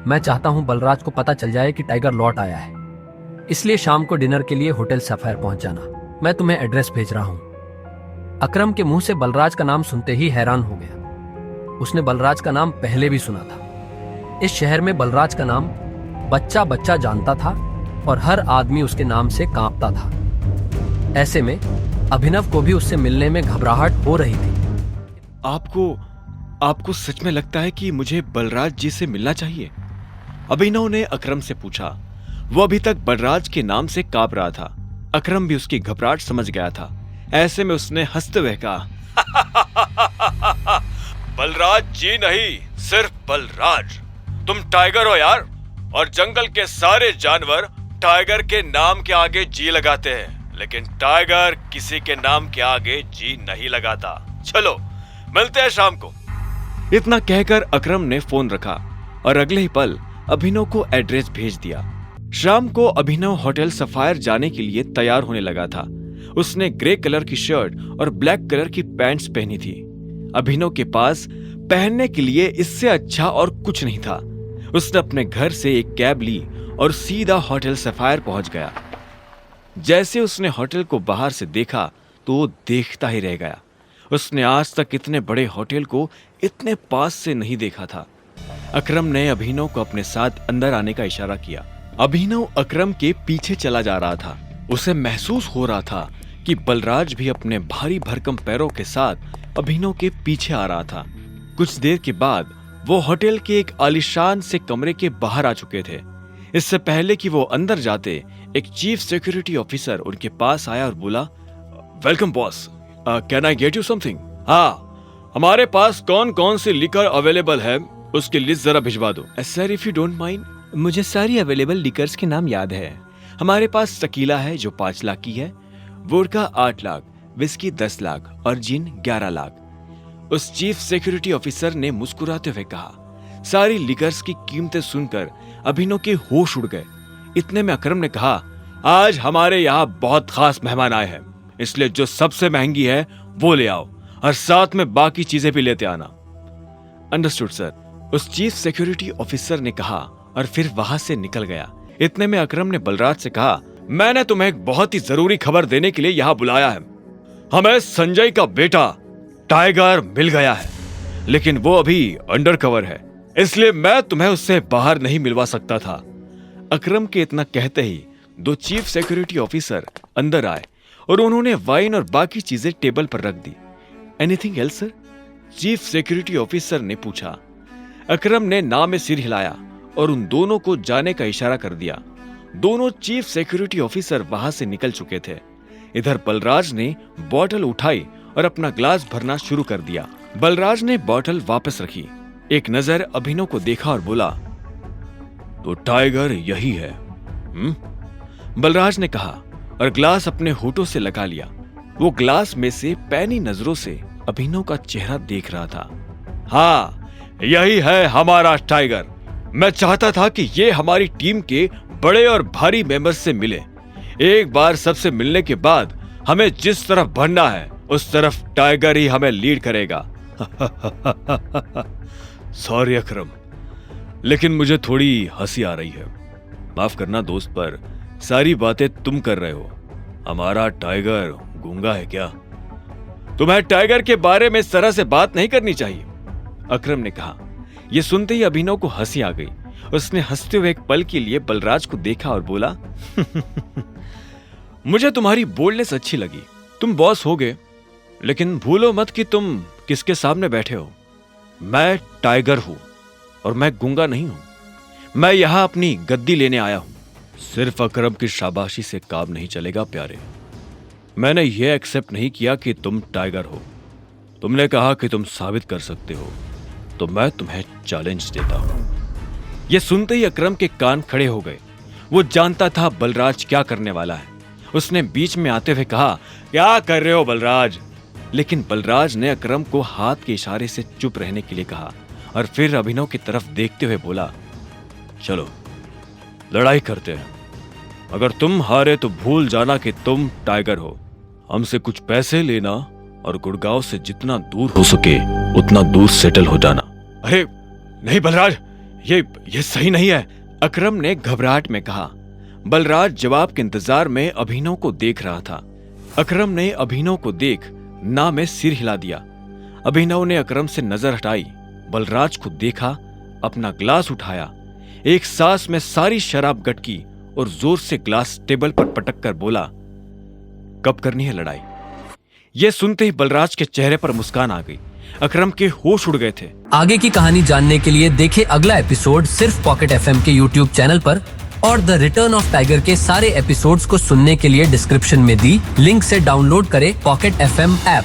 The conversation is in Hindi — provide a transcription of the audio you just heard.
मैं चाहता हूँ बलराज को पता चल जाए कि टाइगर लौट आया है, इसलिए शाम को डिनर के लिए होटल सफायर पहुंच जाना। मैं तुम्हें एड्रेस भेज रहा हूँ। अकरम के मुंह से बलराज का नाम सुनते ही हैरान हो गया। उसने बलराज का नाम पहले भी सुना था। इस शहर में बलराज का नाम बच्चा बच्चा जानता था और हर आदमी उसके नाम से कांपता था। ऐसे में अभिनव को भी उससे मिलने में घबराहट हो रही थी। आपको सच में लगता है कि मुझे बलराज जी से मिलना चाहिए? अभिनव ने अकरम से पूछा। वो अभी तक बलराज के नाम से कांप रहा था। अकरम भी उसकी घबराहट समझ गया था। ऐसे में उसने हंसते हुए कहा, बलराज जी नहीं, सिर्फ बलराज। तुम टाइगर हो यार, और जंगल के सारे जानवर टाइगर के नाम के आगे जी लगाते हैं, लेकिन टाइगर किसी के नाम के आगे जी नहीं लगाता। चलो मिलते हैं शाम को। इतना कहकर अकरम ने फोन रखा और अगले ही पल अभिनव को एड्रेस भेज दिया। शाम को अभिनव होटल सफायर जाने के लिए तैयार होने लगा था। उसने ग्रे कलर की शर्ट और ब्लैक कलर की पैंट्स पहनी थी। अभिनव के पास पहनने के लिए इससे अच्छा और कुछ नहीं था। उसने अपने घर से एक कैब ली और सीधा होटल सफायर पहुंच गया। जैसे उसने होटल को बाहर से देखा तो वो देखता ही रह गया। उसने आज तक इतने बड़े होटल को इतने पास से नहीं देखा था। अकरम ने अभिनव को अपने साथ अंदर आने का इशारा किया। अभिनव अकरम के पीछे चला जा रहा था। उसे महसूस हो रहा था कि बलराज भी अपने भारी भरकम पैरों के साथ अभिनव के पीछे आ रहा था। कुछ देर के बाद वो होटल के एक आलीशान से कमरे के बाहर आ चुके थे। इससे पहले कि वो अंदर जाते, एक चीफ सिक्योरिटी ऑफिसर उनके पास आया और बोला, welcome boss, can I get you something? हाँ, हमारे पास कौन कौन सी लिकर अवेलेबल है उसकी लिस्ट जरा भिजवा दो। Sir if you don't mind, मुझे सारी अवेलेबल लिकर्स के नाम याद है। हमारे पास टकीला है जो 5 लाख की है, वोडका 8 लाख, विस्की 10 लाख और जिन 11 लाख। उस चीफ सिक्योरिटी ऑफिसर ने मुस्कुराते हुए कहा। सारी लिकर्स की कीमतें सुनकर अभिनव के होश उड़ गए। इतने में अकरम ने कहा, आज हमारे यहाँ बहुत खास मेहमान आए हैं, इसलिए जो सबसे महंगी है वो ले आओ और साथ में बाकी चीजें भी लेते आना। अंडरस्टूड सर, उस चीफ सिक्योरिटी ऑफिसर ने कहा और फिर वहां से निकल गया। इतने में अकरम ने बलराज से कहा, मैंने तुम्हें एक बहुत ही जरूरी खबर देने के लिए यहाँ बुलाया है। हमें संजय का बेटा टाइगर मिल गया है, लेकिन वो अभी अंडर कवर है, इसलिए मैं तुम्हें उससे बाहर नहीं मिलवा सकता था। अकरम के इतना कहते ही 2 चीफ सिक्योरिटी ऑफिसर अंदर आए और उन्होंने वाइन और बाकी चीजें टेबल पर रख दी। Anything else sir? Chief security officer ने पूछा। अकरम ने ना में सिर हिलाया और उन दोनों को जाने का इशारा कर दिया। दोनों चीफ सिक्योरिटी ऑफिसर वहां से निकल चुके थे। इधर बलराज ने बोतल उठाई और अपना ग्लास भरना शुरू कर दिया। बलराज ने बोतल वापस रखी, एक नजर अभिनव को देखा और बोला, तो टाइगर यही है? बलराज ने कहा और ग्लास अपने होठों से लगा लिया। वो ग्लास में से पैनी नजरों से अभिनव का चेहरा देख रहा था। हाँ, यही है हमारा टाइगर। मैं चाहता था कि ये हमारी टीम के बड़े और भारी मेंबर्स से मिले। एक बार सबसे मिलने के बाद हमें जिस तरफ बढ़ना है उस तरफ टाइगर ही हमें लीड करेगा। सॉरी अकरम, लेकिन मुझे थोड़ी हंसी आ रही है। माफ करना दोस्त, पर सारी बातें तुम कर रहे हो। हमारा टाइगर गूंगा है क्या? तुम्हें टाइगर के बारे में इस तरह से बात नहीं करनी चाहिए, अकरम ने कहा। यह सुनते ही अभिनव को हंसी आ गई। उसने हंसते हुए एक पल के लिए बलराज को देखा और बोला, मुझे तुम्हारी बोल्डनेस अच्छी लगी। तुम बॉस हो गए, लेकिन भूलो मत कि तुम किसके सामने बैठे हो। मैं टाइगर हूं और मैं गूंगा नहीं हूं। मैं यहां अपनी गद्दी लेने आया हूं। सिर्फ अकरम की शाबाशी से काम नहीं चलेगा प्यारे। मैंने यह एक्सेप्ट नहीं किया कि तुम टाइगर हो। तुमने कहा कि तुम साबित कर सकते हो, तो मैं तुम्हें चैलेंज देता हूं। यह सुनते ही अकरम के कान खड़े हो गए। वो जानता था बलराज क्या करने वाला है। उसने बीच में आते हुए कहा, क्या कर रहे हो बलराज? लेकिन बलराज ने अकरम को हाथ के इशारे से चुप रहने के लिए कहा और फिर अभिनव की तरफ देखते हुए बोला, चलो लड़ाई करते हैं। अगर तुम हारे तो भूल जाना कि तुम टाइगर हो। हमसे कुछ पैसे लेना और गुड़गांव से जितना दूर हो सके उतना दूर सेटल हो जाना। अरे नहीं बलराज, ये सही नहीं है, अकरम ने घबराहट में कहा। बलराज जवाब के इंतजार में अभिनव को देख रहा था। अकरम ने अभिनव को देख ना में सिर हिला दिया। अभिनव ने अकरम से नजर हटाई, बलराज को देखा, अपना ग्लास उठाया, एक सांस में सारी शराब गटकी और जोर से ग्लास टेबल पर पटक कर बोला, कब करनी है लड़ाई? यह सुनते ही बलराज के चेहरे पर मुस्कान आ गई। अकरम के होश उड़ गए थे। आगे की कहानी जानने के लिए देखें अगला एपिसोड सिर्फ पॉकेट एफएम के यूट्यूब चैनल पर, और द रिटर्न ऑफ टाइगर के सारे एपिसोड्स को सुनने के लिए डिस्क्रिप्शन में दी लिंक से डाउनलोड करें पॉकेट एफएम ऐप।